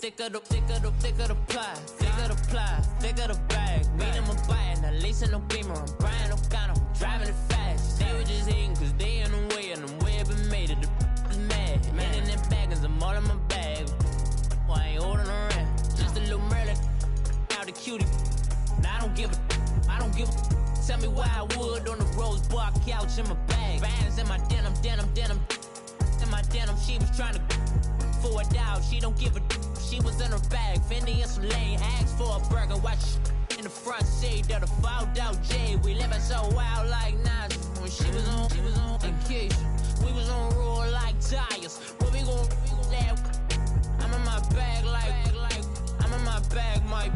thicker the pie, thicker the ply, thicker the bag. Meet them a bite, at least in no beamer. I'm buying no counter, driving it fast. They were just hating cause they in the way, and the way I've been made it. The is mad, man in that bag, cause I'm all in my bag. Well, I ain't holding around, just a little Merlin. Out the cutie. Now I don't give a. Tell me why I would on the rose bar couch in my bag. Bands in my denim. In my denim, she was trying to for a doubt. She don't give a. She was in her bag. Fendi and some lane. Asked for a burger. Watch in the front seat of the fouled out J. We living so wild like Nas. When she was on vacation. We was on roll like tires. What we gon' that? I'm in my bag like I'm in my bag, Mike.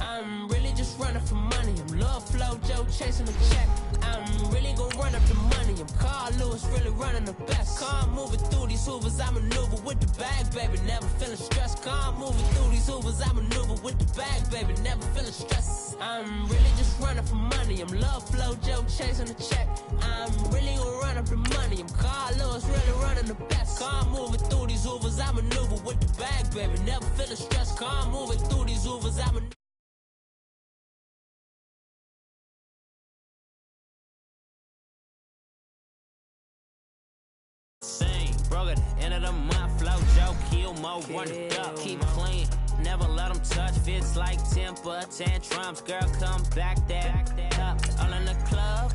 I'm really just running for money. I'm Love Flow Joe chasing the check. I'm really gon' run up the money. I'm Carl Lewis, really running the best. Car moving through these Hoovers, I maneuver with the bag, baby. Never feeling stressed. Car moving through these Hoovers, I maneuver with the bag, baby. Never feeling stressed. I'm really just running for money. I'm Love Flow Joe chasing the check. I'm really gon' run up the money. I'm Carl Lewis, really running the best. Car moving through these Hoovers, I maneuver with the bag, baby. Never feeling stressed. Car moving through these Hoovers, I maneuver. Broke at the end of the month, flow joke, kill more, run the duck, keep clean, never let them touch, fits like temper, tantrums, girl, come back that up, all in the club,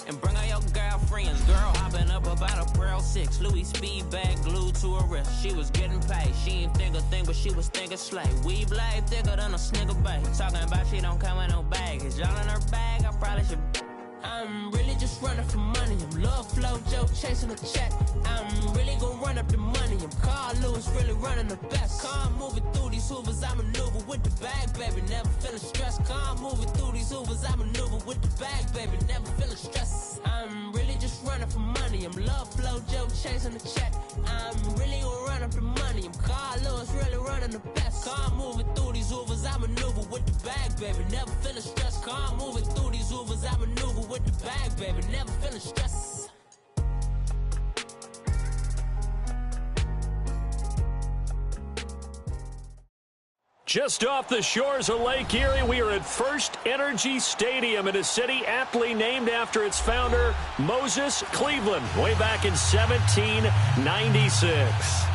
and bring all your girlfriends, girl, hopping up about a Pearl 6, Louis speed bag glued to her wrist, she was getting paid, she ain't think a thing, but she was thinking slay, we blade thicker than a snigger bag, talking about she don't come with no baggage, y'all in her bag, I probably should. I'm really just running for money. I'm Love Flow Joe chasing a check. I'm really gon' run up the money. I'm Carl Lewis, really running the best. Car moving through these Hoovers, I maneuver with the bag, baby. Never feeling stressed. Car moving through these Hoovers, I maneuver with the bag, baby. Never feeling stressed. I'm really just running for money. I'm Love Flow Joe chasing a check. I'm really gon' run up the money. I'm Carl Lewis, really running the best. Car moving through these Hoovers, I maneuver with the bag, baby. Never feeling stressed. Car moving through these Hoovers, I maneuver with the bag, baby, never feeling stress. Just off the shores of Lake Erie, we are at First Energy Stadium in a city aptly named after its founder, Moses Cleveland, way back in 1796.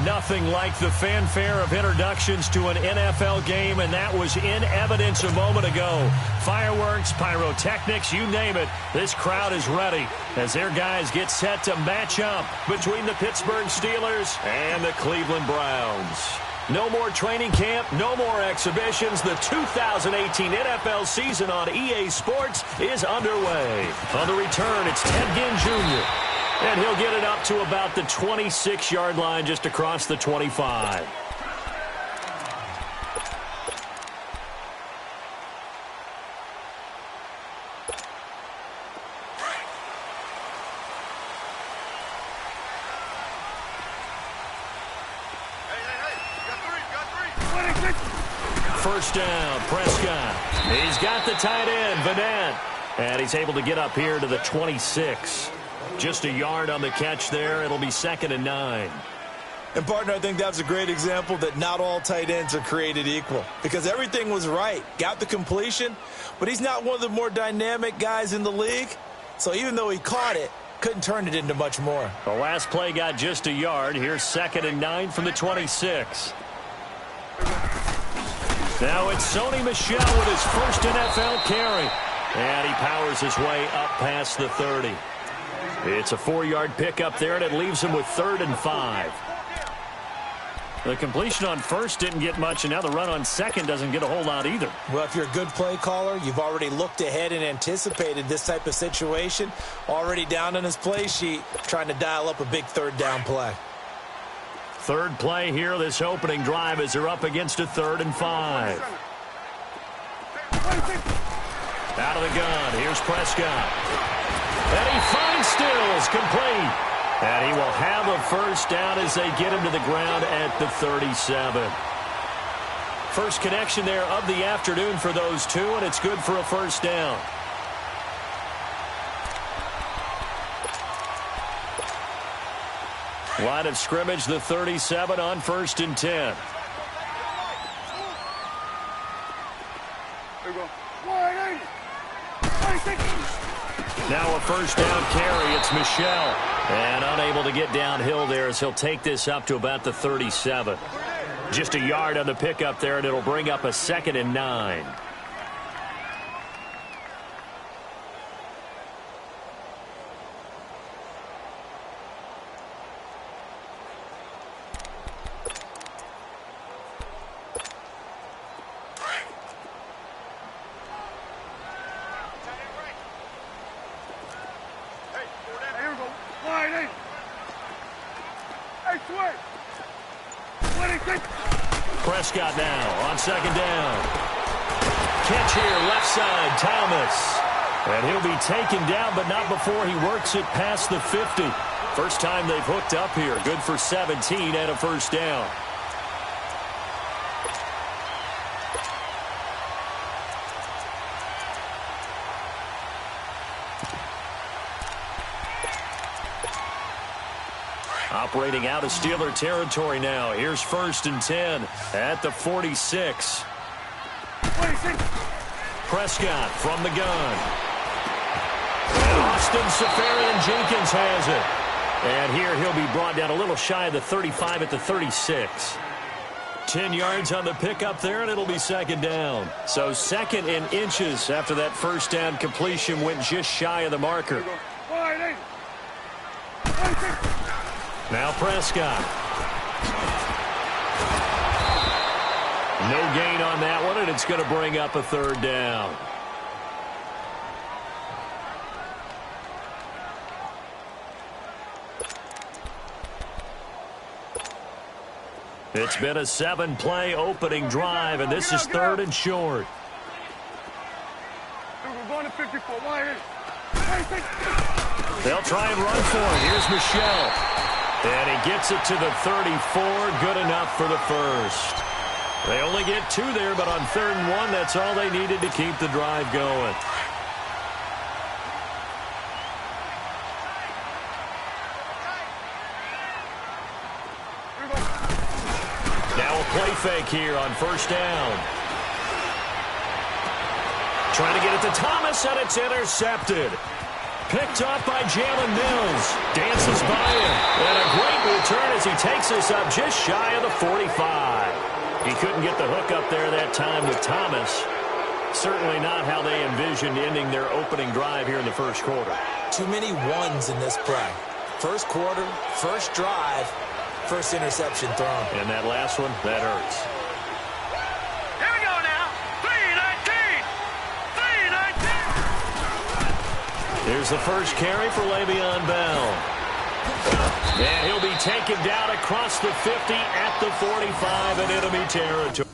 Nothing like the fanfare of introductions to an NFL game, and that was in evidence a moment ago. Fireworks, pyrotechnics, you name it. This crowd is ready as their guys get set to match up between the Pittsburgh Steelers and the Cleveland Browns. No more training camp, no more exhibitions. The 2018 NFL season on EA Sports is underway. On the return, it's Ted Ginn Jr., and he'll get it up to about the 26-yard line just across the 25. First down, Prescott. He's got the tight end, Vanette. And he's able to get up here to the 26. Just a yard on the catch there. It'll be 2nd and 9. And, partner, I think that's a great example that not all tight ends are created equal. Because everything was right. Got the completion, but he's not one of the more dynamic guys in the league. So even though he caught it, couldn't turn it into much more. The last play got just a yard. Here's 2nd and 9 from the 26. Now it's Sony Michel with his first NFL carry. And he powers his way up past the 30. It's a 4-yard pickup there, and it leaves him with 3rd and 5. The completion on first didn't get much, and now the run on second doesn't get a whole lot either. Well, if you're a good play caller, you've already looked ahead and anticipated this type of situation. Already down on his play sheet, trying to dial up a big 3rd down play. Third play here, this opening drive, as they're up against a 3rd and 5. Out of the gun, here's Prescott. And he finds Stills, complete. And he will have a first down as they get him to the ground at the 37. First connection there of the afternoon for those two, and it's good for a first down. Line of scrimmage, the 37 on 1st and 10. a first down carry. It's Michel. And unable to get downhill there as he'll take this up to about the 37. Just a yard on the pickup there, and it'll bring up a 2nd and 9. Prescott now on 2nd down. Catch here, left side, Thomas. And he'll be taken down, but not before he works it past the 50. First time they've hooked up here. Good for 17 and a first down. Operating out of Steeler territory now. Here's 1st and 10 at the 46. Prescott from the gun. And Austin Seferian-Jenkins has it. And here he'll be brought down a little shy of the 35 at the 36. 10 yards on the pickup there, and it'll be 2nd down. So 2nd and inches after that first down completion went just shy of the marker. Now Prescott. No gain on that one, and it's going to bring up a 3rd down. It's been a 7-play opening drive, and this is 3rd and short. They'll try and run for it. Here's Michel. And he gets it to the 34. Good enough for the first. They only get 2 there, but on 3rd and 1, that's all they needed to keep the drive going. Now a play fake here on 1st down. Trying to get it to Thomas, and it's intercepted. Picked off by Jalen Mills. Dances by him. And a great return as he takes us up just shy of the 45. He couldn't get the hook up there that time with Thomas. Certainly not how they envisioned ending their opening drive here in the first quarter. Too many ones in this play. First quarter, first drive, first interception thrown. And that last one, that hurts. Here we go now. 3-19. Here's the first carry for Le'Veon Bell. And he'll be taken down across the 50 at the 45 in enemy territory.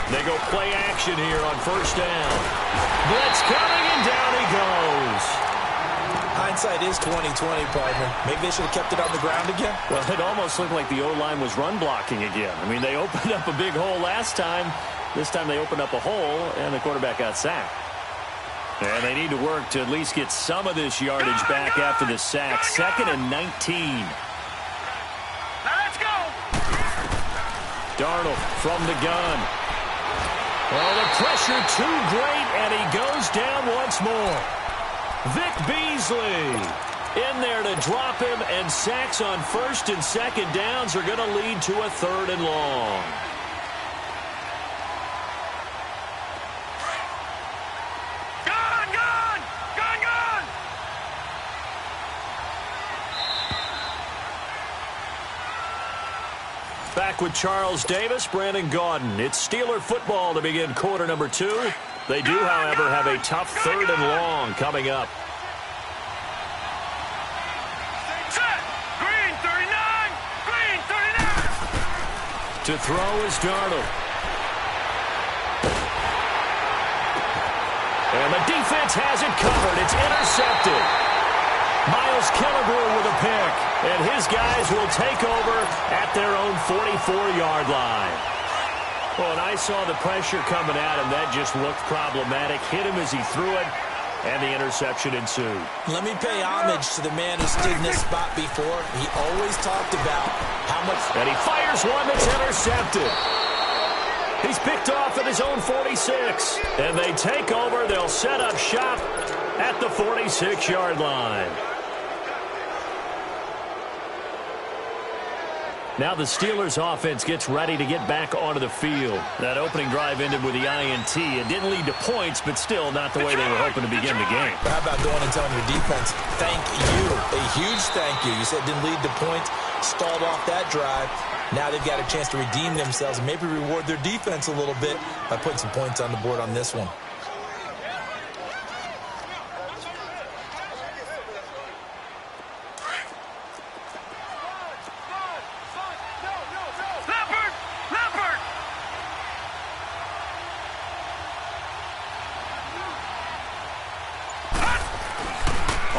They go play action here on first down. Blitz coming, and down he goes. Hindsight is 20/20, partner. Maybe they should have kept it on the ground again. Well, it almost looked like the O-line was run blocking again. I mean, they opened up a big hole last time. This time they opened up a hole, and the quarterback got sacked. And they need to work to at least get some of this yardage back after the sack. 2nd and 19. Now let's go. Darnold from the gun. Well, the pressure too great, and he goes down once more. Vic Beasley in there to drop him, and sacks on 1st and 2nd downs are going to lead to a 3rd and long. back with Charles Davis, Brandon Gaudin. It's Steeler football to begin quarter number 2. They do, however, have a tough 3rd and long coming up. Green 39! Green 39! To throw is Darnold. And the defense has it covered. It's intercepted. Miles Killebrew with a pick. And his guys will take over at their own 44-yard line. Well, and I saw the pressure coming at him. That just looked problematic. Hit him as he threw it, and the interception ensued. Let me pay homage to the man who stood in this spot before. He always talked about how much... And he fires one that's intercepted. He's picked off at his own 46. And they take over. They'll set up shop at the 46-yard line. Now the Steelers offense gets ready to get back onto the field. That opening drive ended with the INT. It didn't lead to points, but still not the way they were hoping to begin the game. But how about going and telling your defense, thank you, a huge thank you. You said it didn't lead to points, stalled off that drive. Now they've got a chance to redeem themselves and maybe reward their defense a little bit by putting some points on the board on this one.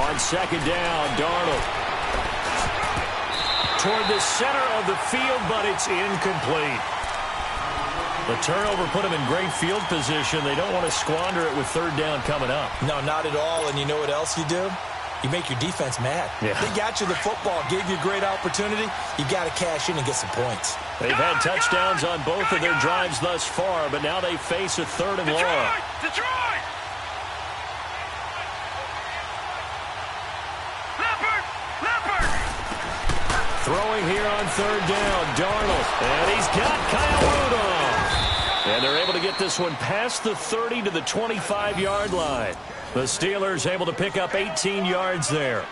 On second down, Darnold. Toward the center of the field, but it's incomplete. The turnover put him in great field position. They don't want to squander it with 3rd down coming up. No, not at all. And you know what else you do? You make your defense mad. Yeah. They got you the football, gave you a great opportunity. You got to cash in and get some points. They've had touchdowns on both of their drives thus far, but now they face a 3rd and long. Detroit! Throwing here on 3rd down, Darnold. And he's got Kyle Rudolph. And they're able to get this one past the 30 to the 25-yard line. The Steelers able to pick up 18 yards there.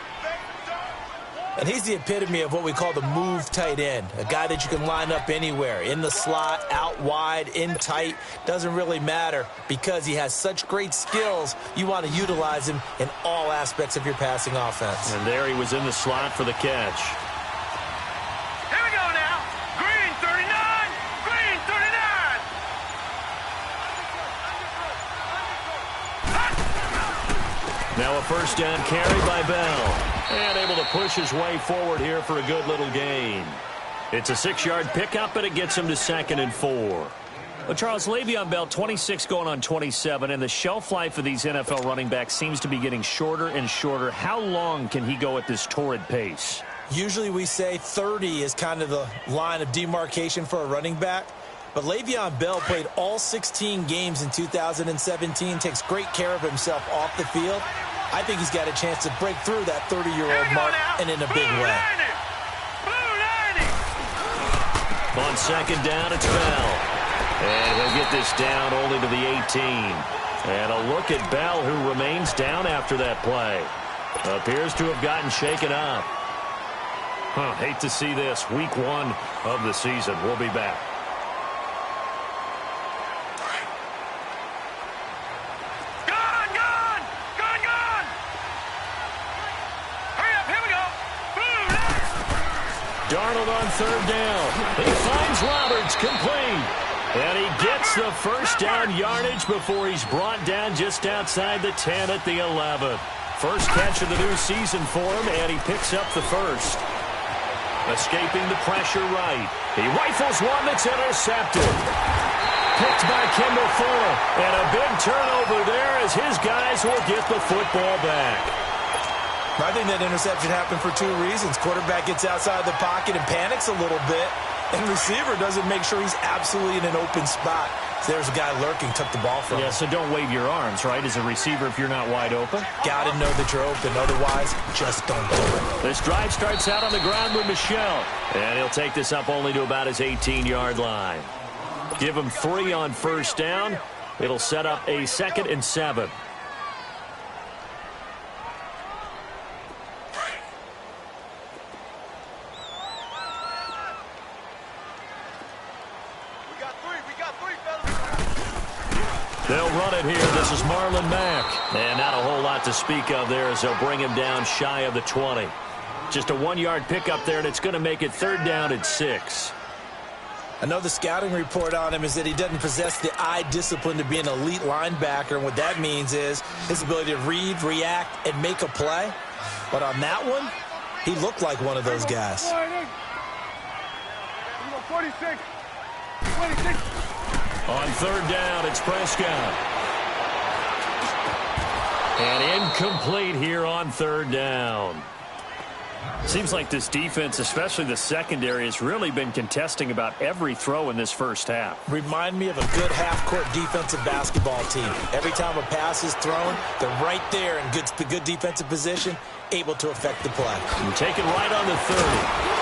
And he's the epitome of what we call the move tight end. A guy that you can line up anywhere, in the slot, out wide, in tight. Doesn't really matter because he has such great skills. You want to utilize him in all aspects of your passing offense. And there he was in the slot for the catch. Here we go now. Green 39. Green 39. Now a 1st down carry by Bell. And able to push his way forward here for a good little gain. It's a 6-yard pickup, and it gets him to 2nd and 4. Well, Charles, Le'Veon Bell, 26 going on 27, and the shelf life of these NFL running backs seems to be getting shorter and shorter. How long can he go at this torrid pace? Usually we say 30 is kind of the line of demarcation for a running back. But Le'Veon Bell played all 16 games in 2017, takes great care of himself off the field. I think he's got a chance to break through that 30-year-old mark and in a big way. On 2nd down, it's Bell. And he'll get this down only to the 18. And a look at Bell, who remains down after that play. Appears to have gotten shaken up. Hate to see this. Week 1 of the season. We'll be back. Darnold on 3rd down. He finds Roberts complete. And he gets the 1st down yardage before he's brought down just outside the 10 at the 11. First catch of the new season for him, and he picks up the 1st. Escaping the pressure right. He rifles one that's intercepted. Picked by Kendall Fuller. And a big turnover there as his guys will get the football back. I think that interception happened for 2 reasons. Quarterback gets outside the pocket and panics a little bit, and receiver doesn't make sure he's absolutely in an open spot. So there's a guy lurking, took the ball from him. Yeah, so don't wave your arms, right, as a receiver if you're not wide open. Got to know that you're open. Otherwise, just don't do it. This drive starts out on the ground with Michel, and he'll take this up only to about his 18-yard line. Give him 3 on 1st down. It'll set up a 2nd and 7. They'll run it here. This is Marlon Mack. And not a whole lot to speak of there as they'll bring him down shy of the 20. Just a 1-yard pickup there, and it's going to make it 3rd down and 6. Another scouting report on him is that he doesn't possess the eye discipline to be an elite linebacker. And what that means is his ability to read, react, and make a play. But on that one, he looked like one of those guys. 46. On 3rd down, it's Prescott. And incomplete here on 3rd down. Seems like this defense, especially the secondary, has really been contesting about every throw in this first half. Remind me of a good half-court defensive basketball team. Every time a pass is thrown, they're right there in good defensive position, able to affect the play. And take it right on the 30.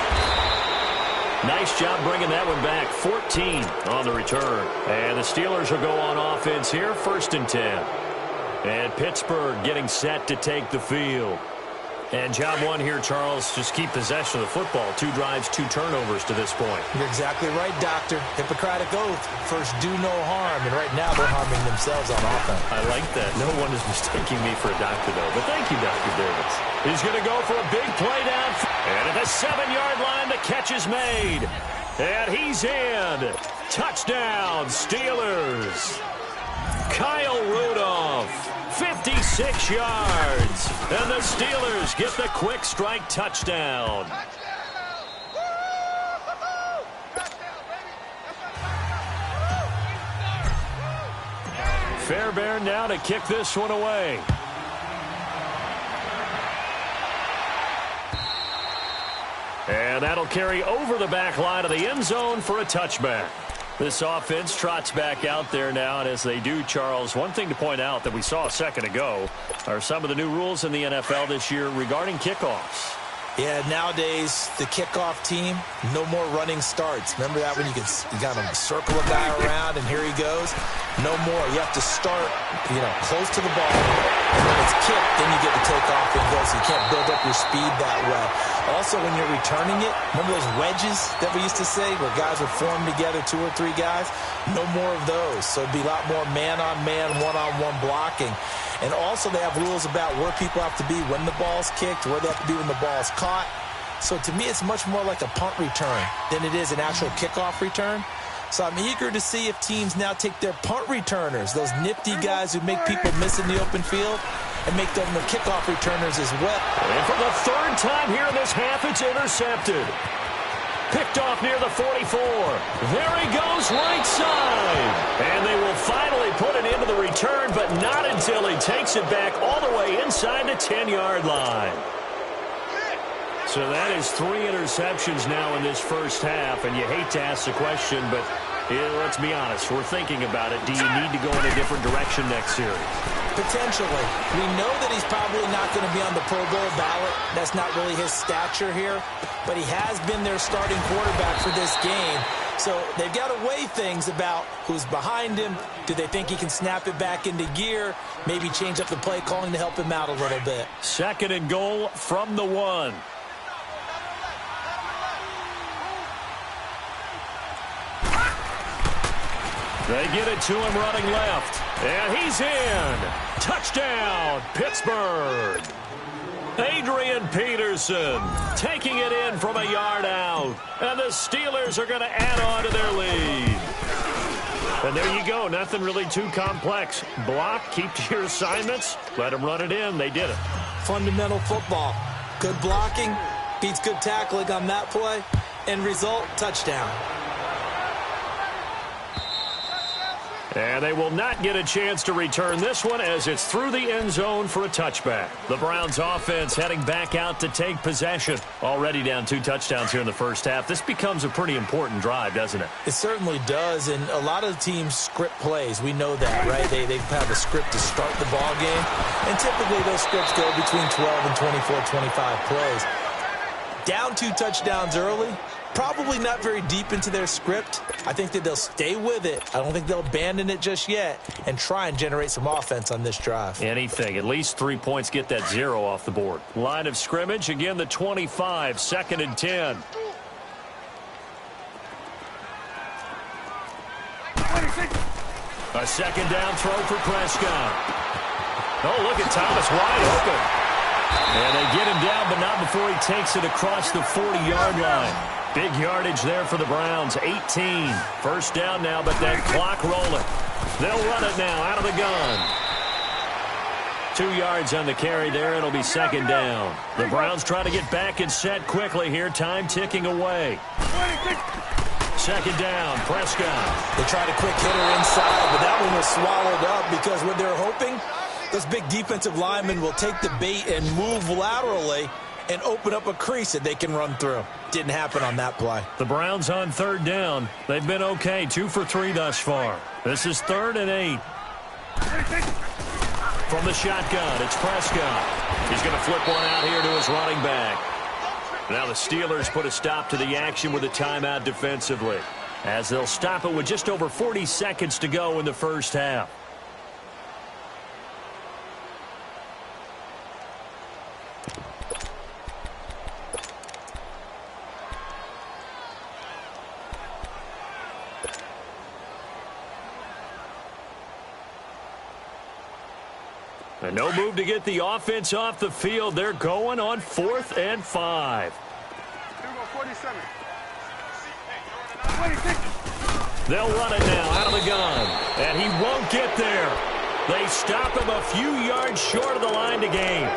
Nice job bringing that one back. 14 on the return. And the Steelers will go on offense here, 1st and 10. And Pittsburgh getting set to take the field. And job one here, Charles, just keep possession of the football. 2 drives, 2 turnovers to this point. You're exactly right, Doctor. Hippocratic oath. First, do no harm. And right now, they're harming themselves on offense. I like that. No one is mistaking me for a doctor, though. But thank you, Dr. Davis. He's going to go for a big play down. And at the 7-yard line, the catch is made. And he's in. Touchdown, Steelers. Kyle Rudolph, 56 yards. And the Steelers get the quick strike touchdown. Fairbairn now to kick this one away. And that'll carry over the back line of the end zone for a touchback. This offense trots back out there now, and as they do, Charles, one thing to point out that we saw a second ago are some of the new rules in the NFL this year regarding kickoffs. Yeah, nowadays, the kickoff team, no more running starts. Remember that when you got to circle a guy around, and here he goes? No more. You have to start, close to the ball, and when it's kicked, then you get to take off and go, so you can't build up your speed that way. Also, when you're returning it, remember those wedges that we used to say where guys would form together, 2 or 3 guys? No more of those. So it'd be a lot more man-on-man, one-on-one blocking. And also they have rules about where people have to be when the ball's kicked, where they have to be when the ball's caught. So to me, it's much more like a punt return than it is an actual kickoff return. So I'm eager to see if teams now take their punt returners, those nifty guys who make people miss in the open field, and make them the kickoff returners as well. And for the 3rd time here in this half, it's intercepted. Picked off near the 44. There he goes, right side. And they will finally put it into the return, but not until he takes it back all the way inside the 10-yard line. So that is 3 interceptions now in this first half, and you hate to ask the question, but let's be honest, we're thinking about it. Do you need to go in a different direction next series? Potentially. We know that he's probably not going to be on the Pro Bowl ballot. That's not really his stature here. But he has been their starting quarterback for this game. So they've got to weigh things about who's behind him. Do they think he can snap it back into gear? Maybe change up the play calling to help him out a little bit. 2nd and goal from the 1. They get it to him running left. And he's in. Touchdown, Pittsburgh. Adrian Peterson taking it in from a yard out. And the Steelers are going to add on to their lead. And there you go. Nothing really too complex. Block, keep to your assignments, let them run it in. They did it. Fundamental football. Good blocking beats good tackling on that play. End result, touchdown. And they will not get a chance to return this one as it's through the end zone for a touchback. The Browns offense heading back out to take possession. Already down 2 touchdowns here in the first half. This becomes a pretty important drive, doesn't it? It certainly does, and a lot of the teams script plays. We know that, right? They have a script to start the ball game, and typically those scripts go between 12 and 24, 25 plays. Down 2 touchdowns early, probably not very deep into their script. I think that they'll stay with it. I don't think they'll abandon it just yet and try and generate some offense on this drive. Anything. At least 3 points, get that 0 off the board. Line of scrimmage, again the 25, 2nd and 10. A second down throw for Prescott. Oh, look at Thomas wide open. And they get him down, but not before he takes it across the 40-yard line. Big yardage there for the Browns, 18. First down now, but that clock rolling. They'll run it now out of the gun. 2 yards on the carry there. It'll be second down. The Browns try to get back and set quickly here. Time ticking away. Second down, Prescott. They tried a quick hitter inside, but that one was swallowed up because what they're hoping, this big defensive lineman will take the bait and move laterally and open up a crease that they can run through. Didn't happen on that play. The Browns on third down. They've been okay, 2 for 3 thus far. This is 3rd and 8. From the shotgun, it's Prescott. He's going to flip one out here to his running back. Now the Steelers put a stop to the action with a timeout defensively, as they'll stop it with just over 40 seconds to go in the first half. And no move to get the offense off the field. They're going on 4th and 5. They'll run it now out of the gun. And he won't get there. They stop him a few yards short of the line to gain.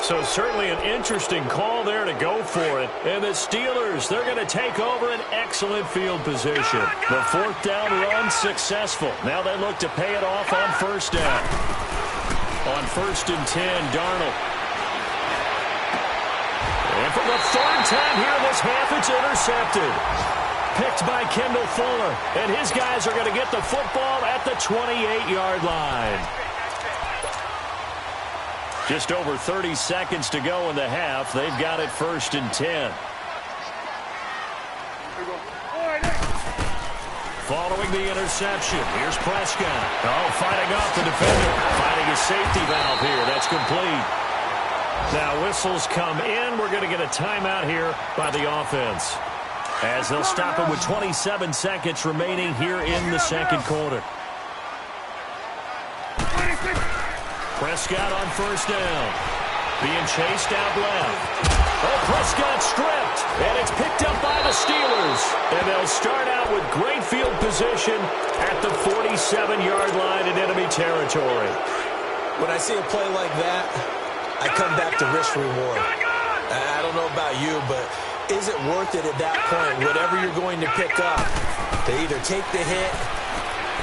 So certainly an interesting call there to go for it. And the Steelers, they're going to take over an excellent field position. The 4th down run successful. Now they look to pay it off on first down. On 1st and 10, Darnold. And for the 3rd time here in this half, it's intercepted. Picked by Kendall Fuller. And his guys are going to get the football at the 28-yard line. Just over 30 seconds to go in the half. They've got it 1st and 10. Following the interception, here's Prescott. Oh, fighting off the defender. Finding a safety valve here. That's complete. Now whistles come in. We're going to get a timeout here by the offense, as they'll stop it with 27 seconds remaining here in the second quarter. Prescott on first down. Being chased out left. Oh, Prescott stripped, and it's picked up by the Steelers. And they'll start out with great field position at the 47-yard line in enemy territory. When I see a play like that, I come back to risk-reward. I don't know about you, but is it worth it at that point, whatever you're going to pick up, to either take the hit,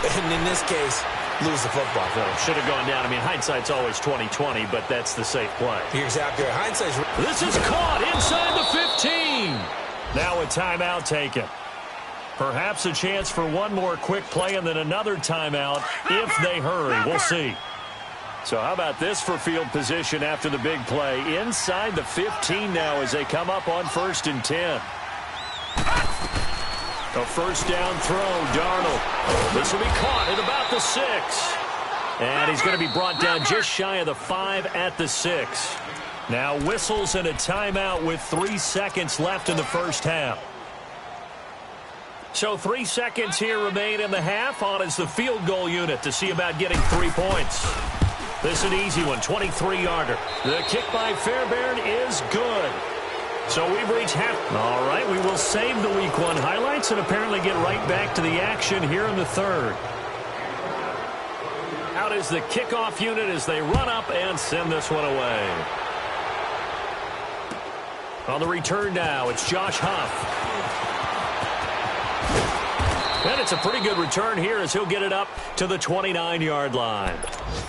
and in this case, lose the football. Should have gone down. I mean, hindsight's always 20/20, but that's the safe play. You're exactly right. Hindsight's... This is caught inside the 15. Now a timeout taken. Perhaps a chance for one more quick play and then another timeout if they hurry. We'll see. So how about this for field position after the big play? Inside the 15 now as they come up on 1st and 10. A first down throw, Darnold. This will be caught at about the 6. And he's going to be brought down just shy of the 5 at the 6. Now whistles and a timeout with 3 seconds left in the first half. So 3 seconds here remain in the half. On is the field goal unit to see about getting 3 points. This is an easy one, 23-yarder. The kick by Fairbairn is good. So we've reached half. All right, we will save the Week 1 highlights and apparently get right back to the action here in the 3rd. Out is the kickoff unit as they run up and send this one away. On the return now, it's Josh Huff. And it's a pretty good return here as he'll get it up to the 29-yard line.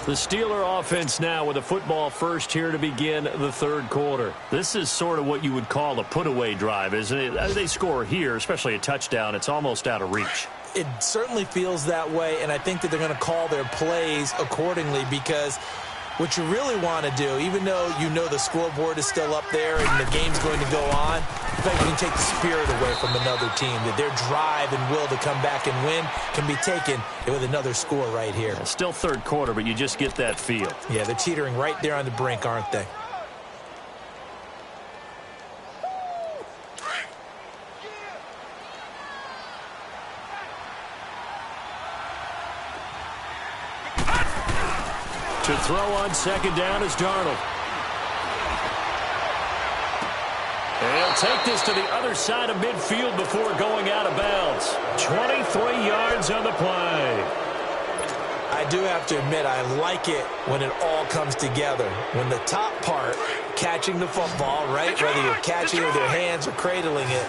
The Steeler offense now with a football first here to begin the 3rd quarter. This is sort of what you would call a put-away drive, isn't it? As they score here, especially a touchdown, it's almost out of reach. It certainly feels that way, and I think that they're going to call their plays accordingly because what you really want to do, even though you know the scoreboard is still up there and the game's going to go on, I think you can take the spirit away from another team, that their drive and will to come back and win can be taken with another score right here. Yeah, still 3rd quarter, but you just get that feel. Yeah, they're teetering right there on the brink, aren't they? To throw on second down is Darnold. And he'll take this to the other side of midfield before going out of bounds. 23 yards on the play. I do have to admit, I like it when it all comes together. When the top part, catching the football, right, whether you're catching it with your hands or cradling it,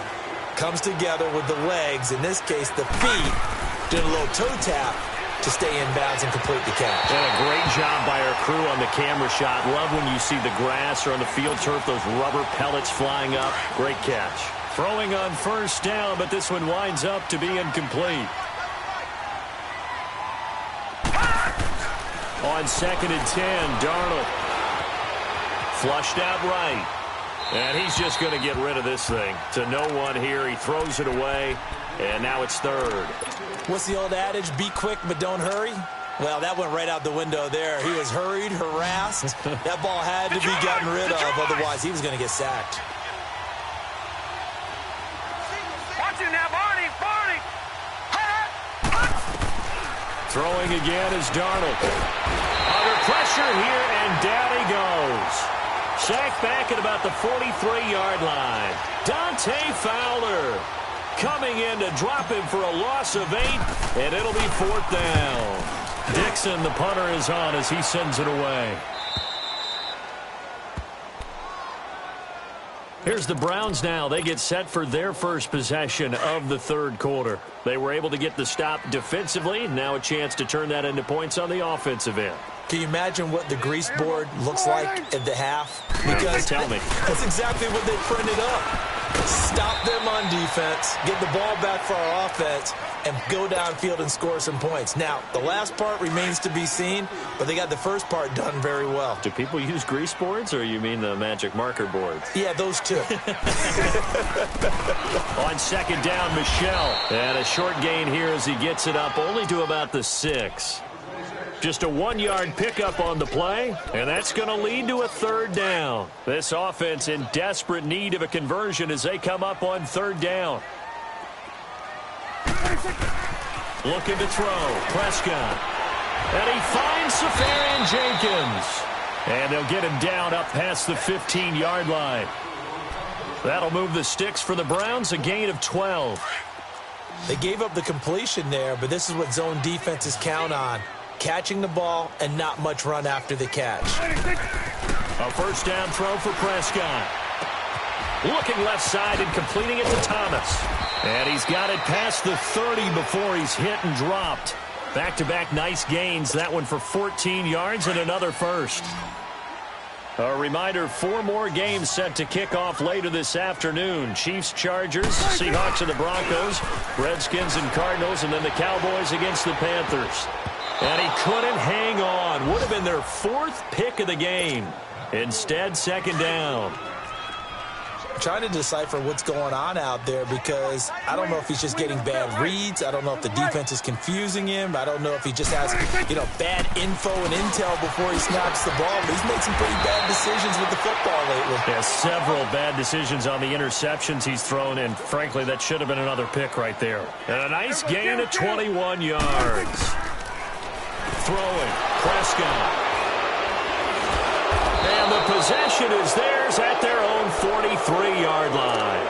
comes together with the legs, in this case the feet, did a little toe tap to stay in bounds and complete the catch. And a great job by our crew on the camera shot. Love when you see the grass or on the field turf, those rubber pellets flying up. Great catch. Throwing on first down, but this one winds up to be incomplete. On second and 10, Darnold. Flushed out right. And he's just going to get rid of this thing. To no one here. He throws it away. And now it's third. What's the old adage? Be quick, but don't hurry. Well, that went right out the window there. He was hurried, harassed. That ball had to be gotten rid of. Otherwise, he was going to get sacked. Watch it now, Barney. Barney. Throwing again is Darnold. Under pressure here, and down he goes. Sacked back at about the 43-yard line. Dante Fowler coming in to drop him for a loss of 8, and it'll be fourth down. Dixon, the punter, is on as he sends it away. Here's the Browns now. They get set for their first possession of the third quarter. They were able to get the stop defensively. Now a chance to turn that into points on the offensive end. Can you imagine what the grease board looks like at the half? Because tell me. That's exactly what they printed up. Stop them on defense, get the ball back for our offense, and go downfield and score some points. Now, the last part remains to be seen, but they got the first part done very well. Do people use grease boards, or you mean the magic marker boards? Yeah, those two. On second down, Michel. And a short gain here as he gets it up only to about the 6. Just a 1-yard pickup on the play, and that's going to lead to a third down. This offense in desperate need of a conversion as they come up on third down. Looking to throw, Prescott. And he finds Safarian Jenkins. And they'll get him down up past the 15-yard line. That'll move the sticks for the Browns, a gain of 12. They gave up the completion there, but this is what zone defenses count on. Catching the ball and not much run after the catch. A first down throw for Prescott. Looking left side and completing it to Thomas. And he's got it past the 30 before he's hit and dropped. Back-to-back nice gains. That one for 14 yards and another first. A reminder, 4 more games set to kick off later this afternoon. Chiefs, Chargers, Seahawks and the Broncos, Redskins and Cardinals, and then the Cowboys against the Panthers. And he couldn't hang on. Would have been their 4th pick of the game. Instead, second down. I'm trying to decipher what's going on out there because I don't know if he's just getting bad reads. I don't know if the defense is confusing him. I don't know if he just has, bad info and intel before he snaps the ball. But he's made some pretty bad decisions with the football lately. Yeah, several bad decisions on the interceptions he's thrown, and frankly, that should have been another pick right there. And a nice gain of 21 yards. Throwing, Prescott. And the possession is theirs at their own 43-yard line.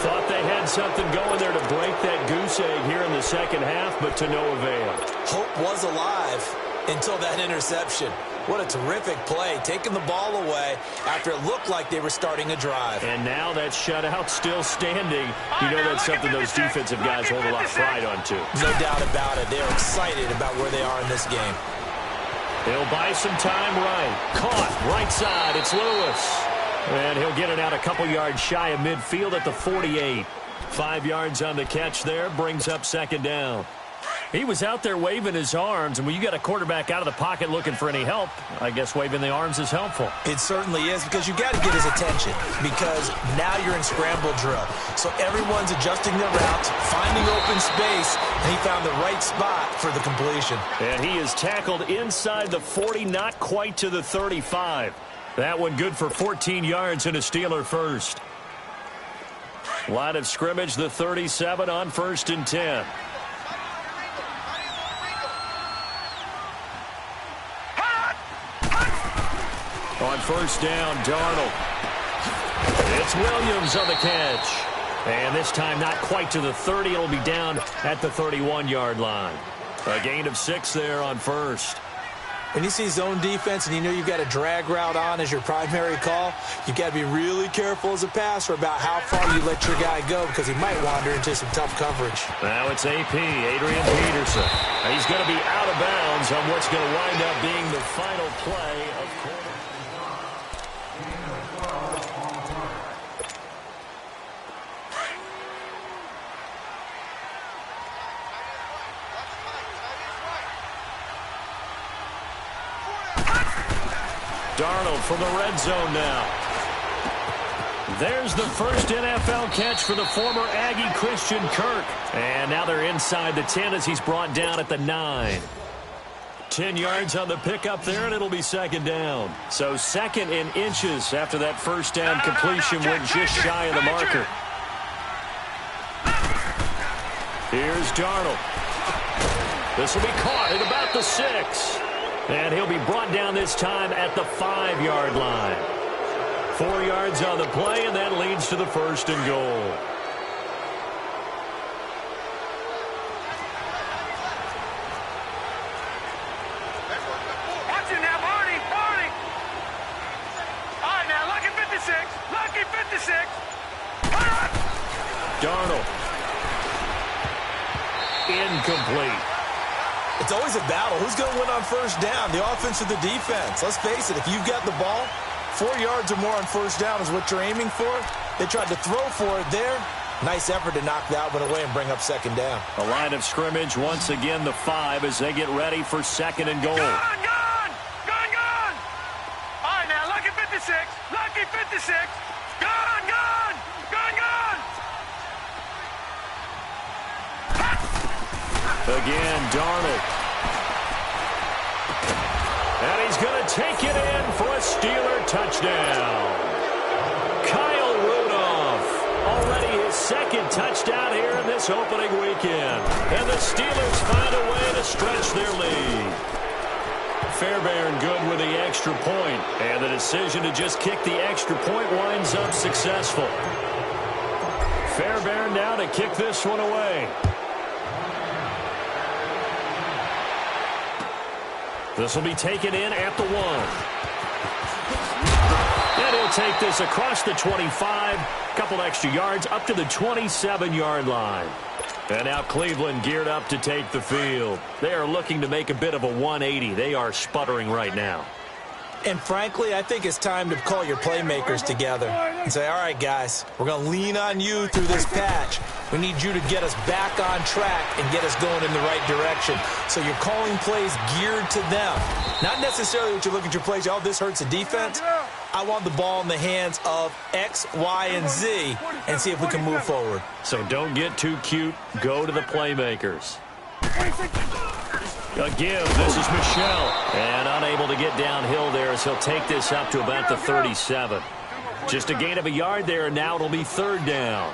Thought they had something going there to break that goose egg here in the second half, but to no avail. Hope was alive until that interception. What a terrific play, taking the ball away after it looked like they were starting a drive. And now that shutout still standing. You know that's something those defensive guys hold a lot of pride on, too. No doubt about it. They're excited about where they are in this game. He'll buy some time right. Caught, right side, it's Lewis. And he'll get it out a couple yards shy of midfield at the 48. 5 yards on the catch there, brings up second down. He was out there waving his arms, and when you got a quarterback out of the pocket looking for any help, I guess waving the arms is helpful. It certainly is, because you got to get his attention, because now you're in scramble drill. So everyone's adjusting their routes, finding open space, and he found the right spot for the completion. And he is tackled inside the 40, not quite to the 35. That one good for 14 yards and a Steeler first. Line of scrimmage, the 37 on 1st and 10. On first down, Darnold. It's Williams on the catch. And this time not quite to the 30. It'll be down at the 31-yard line. A gain of 6 there on first. When you see zone defense and you know you've got a drag route on as your primary call, you've got to be really careful as a passer about how far you let your guy go because he might wander into some tough coverage. Now it's AP, Adrian Peterson. He's going to be out of bounds on what's going to wind up being the final play of quarter. Darnold from the red zone now. There's the first NFL catch for the former Aggie Christian Kirk. And now they're inside the 10 as he's brought down at the 9. 10 yards on the pickup there, and it'll be second down. So second in inches after that first down completion went just shy of the marker. Here's Darnold. This will be caught at about the 6. And he'll be brought down this time at the 5-yard line. 4 yards on the play, and that leads to the first and goal. Watch it now, Barney, Barney. All right, now, lucky 56, lucky 56. Darnold. Incomplete. It's always a battle. Who's going to win on first down, the offense or the defense? Let's face it, if you've got the ball, 4 yards or more on first down is what you're aiming for. They tried to throw for it there. Nice effort to knock that one away and bring up second down. A line of scrimmage, once again the 5 as they get ready for second and goal. Gone, gone, gone, gone. All right, now, lucky 56, lucky 56. Gone, gone, gone, gone. Again, Darnold. And he's going to take it in for a Steeler touchdown. Kyle Rudolph, already his second touchdown here in this opening weekend. And the Steelers find a way to stretch their lead. Fairbairn good with the extra point. And the decision to just kick the extra point winds up successful. Fairbairn now to kick this one away. This will be taken in at the 1. And he'll take this across the 25. Couple extra yards up to the 27-yard line. And now Cleveland geared up to take the field. They are looking to make a bit of a 180. They are sputtering right now. And frankly, I think it's time to call your playmakers together and say, all right, guys, we're going to lean on you through this patch. We need you to get us back on track and get us going in the right direction. So you're calling plays geared to them. Not necessarily what you look at your plays, oh, this hurts the defense. I want the ball in the hands of X, Y, and Z and see if we can move forward. So don't get too cute. Go to the playmakers. A give. This is Michelle. And unable to get downhill there as he'll take this up to about the 37. Just a gain of a yard there, and now it'll be third down.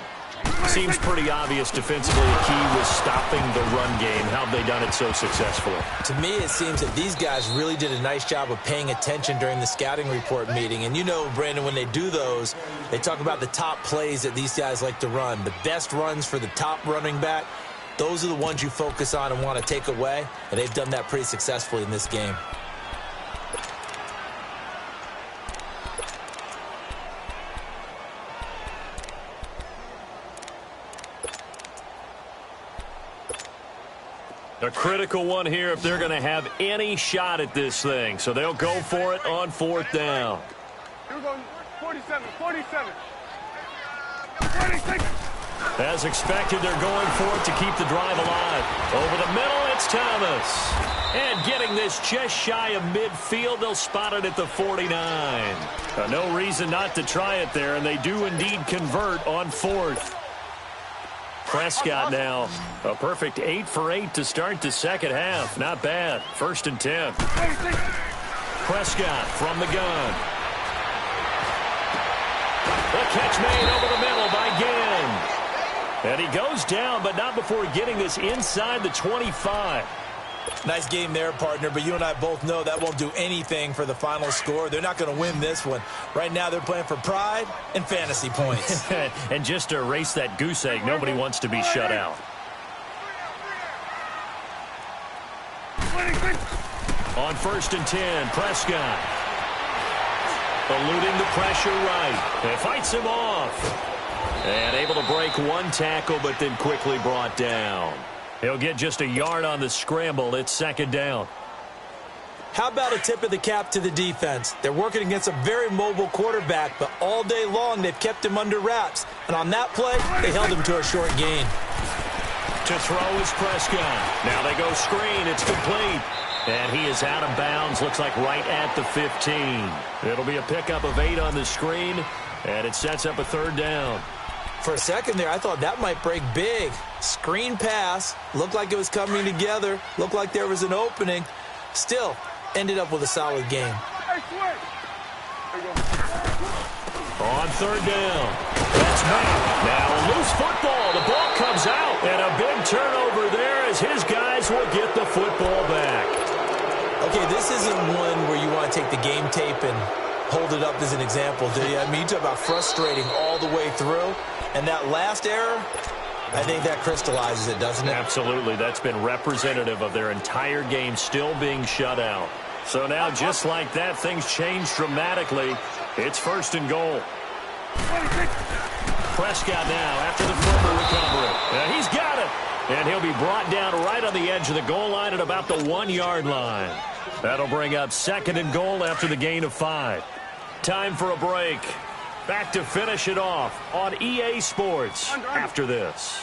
Seems pretty obvious defensively the key was stopping the run game. How have they done it so successfully? To me, it seems that these guys really did a nice job of paying attention during the scouting report meeting. And you know, Brandon, when they do those, they talk about the top plays that these guys like to run. The best runs for the top running back. Those are the ones you focus on and want to take away, and they've done that pretty successfully in this game. A critical one here if they're going to have any shot at this thing, so they'll go for it on fourth down. You're going 47, 47. 46. As expected, they're going for it to keep the drive alive. Over the middle, it's Thomas. And getting this just shy of midfield, they'll spot it at the 49. No reason not to try it there, and they do indeed convert on fourth. Prescott now, a perfect 8 for 8 to start the second half. Not bad. First and 10. Prescott from the gun. The catch made over the middle by Ginn. And he goes down, but not before getting this inside the 25. Nice game there, partner, but you and I both know that won't do anything for the final score. They're not going to win this one. Right now they're playing for pride and fantasy points. And just to erase that goose egg, nobody wants to be shut out. On 1st and 10, Prescott. Eluding the pressure right. And fights him off. And able to break one tackle, but then quickly brought down. He'll get just a yard on the scramble. It's 2nd down. How about a tip of the cap to the defense? They're working against a very mobile quarterback, but all day long they've kept him under wraps. And on that play, they held him to a short gain. To throw is Prescott. Now they go screen. It's complete. And he is out of bounds. Looks like right at the 15. It'll be a pickup of 8 on the screen, and it sets up a 3rd down. For a second there, I thought that might break big. Screen pass. Looked like it was coming together. Looked like there was an opening. Still, ended up with a solid game. On 3rd down. That's Matt. Now a loose football. The ball comes out. And a big turnover there as his guys will get the football back. Okay, this isn't one where you want to take the game tape and hold it up as an example, do you? I mean, you talk about frustrating all the way through. And that last error, I think that crystallizes it, doesn't it? Absolutely. That's been representative of their entire game still being shut out. So now, just like that, things change dramatically. It's 1st and goal. Prescott now after the fumble recovery. He's got it. And he'll be brought down right on the edge of the goal line at about the 1-yard line. That'll bring up 2nd and goal after the gain of 5. Time for a break. Back to finish it off on EA Sports after this.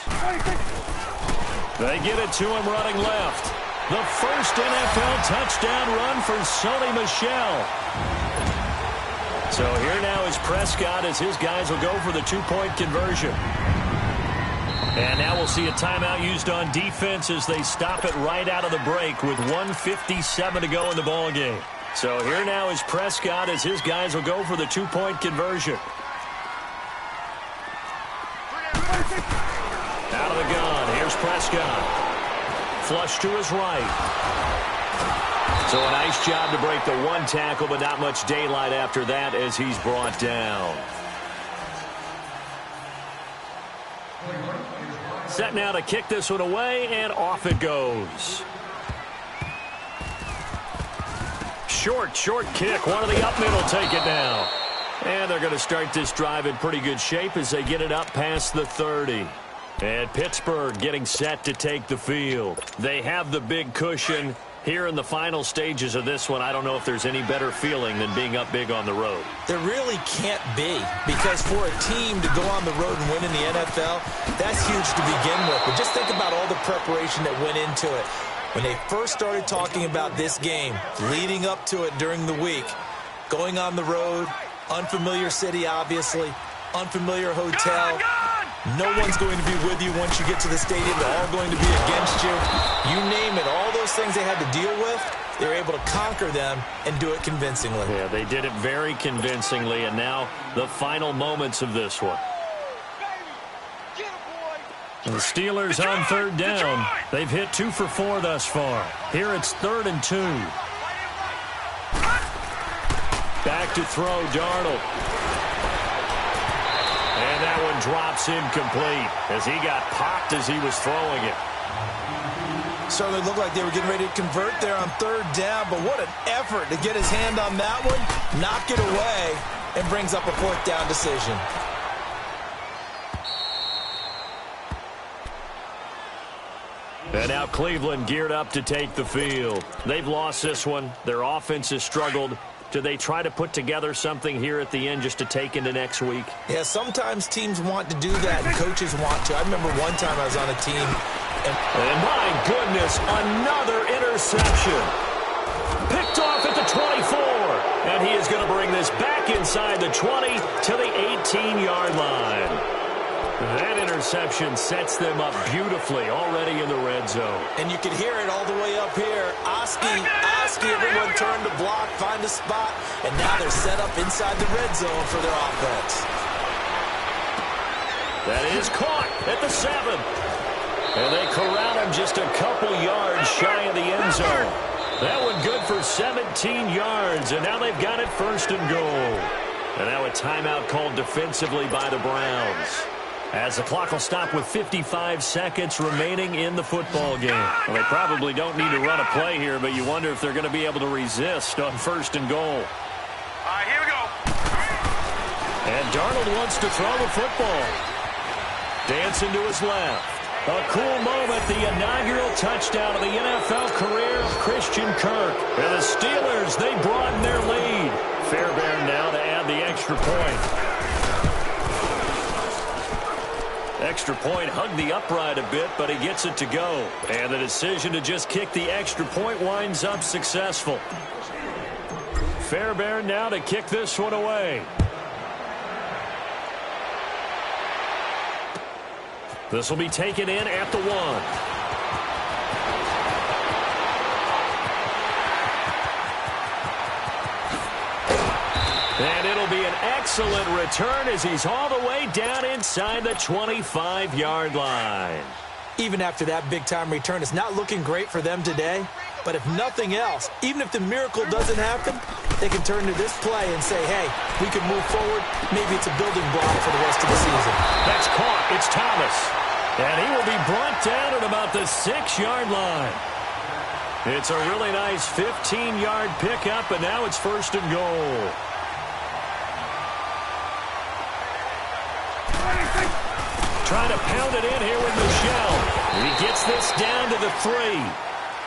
They get it to him running left. The first NFL touchdown run for Sony Michel. So here now is Prescott as his guys will go for the 2-point conversion. And now we'll see a timeout used on defense as they stop it right out of the break with 1:57 to go in the ballgame. So here now is Prescott as his guys will go for the 2-point conversion. Out of the gun, here's Prescott. Flush to his right. So a nice job to break the 1 tackle, but not much daylight after that as he's brought down. Set now to kick this one away, and off it goes. Short kick. One of the up middle take it now. And they're going to start this drive in pretty good shape as they get it up past the 30. And Pittsburgh getting set to take the field. They have the big cushion. Here in the final stages of this one, I don't know if there's any better feeling than being up big on the road. There really can't be, because for a team to go on the road and win in the NFL, that's huge to begin with. But just think about all the preparation that went into it. When they first started talking about this game, leading up to it during the week, going on the road, unfamiliar city, obviously, unfamiliar hotel. No one's going to be with you once you get to the stadium. They're all going to be against you. You name it, all those things they had to deal with, they were able to conquer them and do it convincingly. Yeah, they did it very convincingly, and now the final moments of this one. The Steelers on 3rd down. They've hit 2 for 4 thus far. Here it's 3rd and 2. Back to throw, Darnold. And that one drops incomplete as he got popped as he was throwing it. Certainly looked like they were getting ready to convert there on 3rd down, but what an effort to get his hand on that one, knock it away, and brings up a 4th down decision. And now Cleveland geared up to take the field. They've lost this one. Their offense has struggled. Do they try to put together something here at the end just to take into next week? Yeah, sometimes teams want to do that, and coaches want to. I remember one time I was on a team. And my goodness, another interception. Picked off at the 24. And he is going to bring this back inside the 20 to the 18-yard line. That interception sets them up beautifully already in the red zone. And you can hear it all the way up here. Oski, everyone turned to block, find a spot, and now they're set up inside the red zone for their offense. That is caught at the 7. And they corral him just a couple yards shy of the end zone. That one good for 17 yards, and now they've got it first and goal. And now a timeout called defensively by the Browns, as the clock will stop with 55 seconds remaining in the football game. Well, they probably don't need to run a play here, but you wonder if they're going to be able to resist on first and goal. All right, here we go. And Darnold wants to throw the football. Dancing to his left. A cool moment, the inaugural touchdown of the NFL career of Christian Kirk. And the Steelers, they broaden their lead. Fairbairn now to add the extra point. Extra point hugged the upright a bit, but he gets it to go. And the decision to just kick the extra point winds up successful. Fairbairn now to kick this one away. This will be taken in at the 1. And it'll be an excellent return as he's all the way down inside the 25-yard line. Even after that big-time return, it's not looking great for them today. But if nothing else, even if the miracle doesn't happen, they can turn to this play and say, hey, we can move forward. Maybe it's a building block for the rest of the season. That's caught. It's Thomas. And he will be brought down at about the 6-yard line. It's a really nice 15-yard pickup, and now it's first and goal. Trying to pound it in here with Michelle. He gets this down to the 3.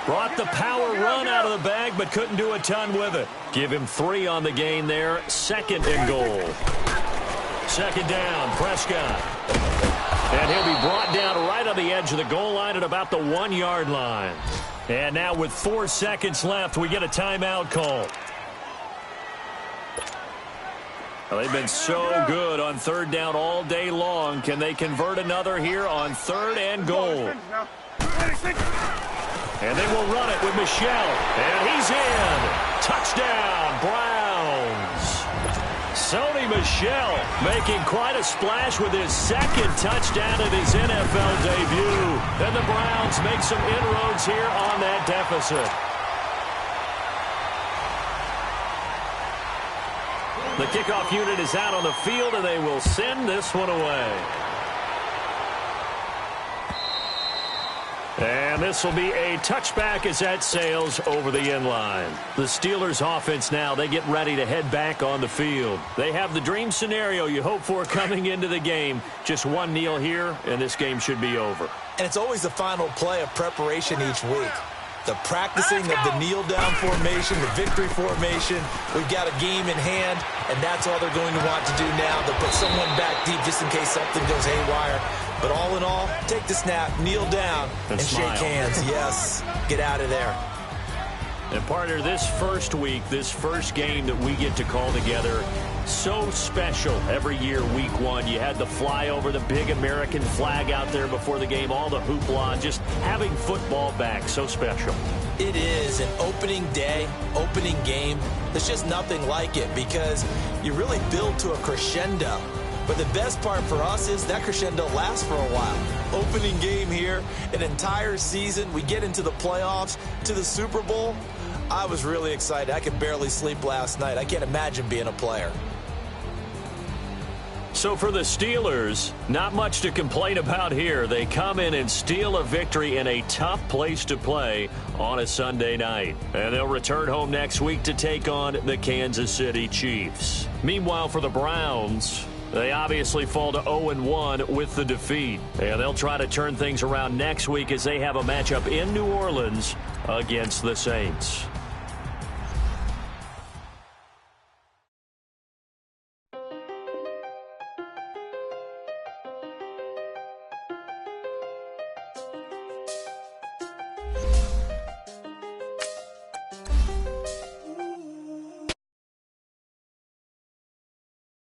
Brought the power run out of the bag, but couldn't do a ton with it. Give him 3 on the gain there. Second and goal. Second down, Prescott. And he'll be brought down right on the edge of the goal line at about the 1-yard line. And now with 4 seconds left, we get a timeout call. Well, they've been so good on third down all day long. Can they convert another here on third and goal? And they will run it with Michelle. And he's in. Touchdown, Browns. Sony Michel making quite a splash with his second touchdown at his NFL debut. And the Browns make some inroads here on that deficit. The kickoff unit is out on the field, and they will send this one away. And this will be a touchback as that sails over the end line. The Steelers offense now, they get ready to head back on the field. They have the dream scenario you hope for coming into the game. Just one kneel here, and this game should be over. And it's always the final play of preparation each week. The practicing of the kneel-down formation, the victory formation. We've got a game in hand, and that's all they're going to want to do now. They'll put someone back deep just in case something goes haywire. But all in all, take the snap, kneel down, and shake hands. Yes, get out of there. And partner, this first week, this first game that we get to call together, so special every year, week 1. You had the flyover, the big American flag out there before the game, all the hoopla, just having football back, so special. It is an opening day, opening game. There's just nothing like it because you really build to a crescendo. But the best part for us is that crescendo lasts for a while. Opening game here, an entire season. We get into the playoffs, to the Super Bowl. I was really excited. I could barely sleep last night. I can't imagine being a player. So for the Steelers, not much to complain about here. They come in and steal a victory in a tough place to play on a Sunday night. And they'll return home next week to take on the Kansas City Chiefs. Meanwhile, for the Browns, they obviously fall to 0-1 with the defeat. And they'll try to turn things around next week as they have a matchup in New Orleans against the Saints.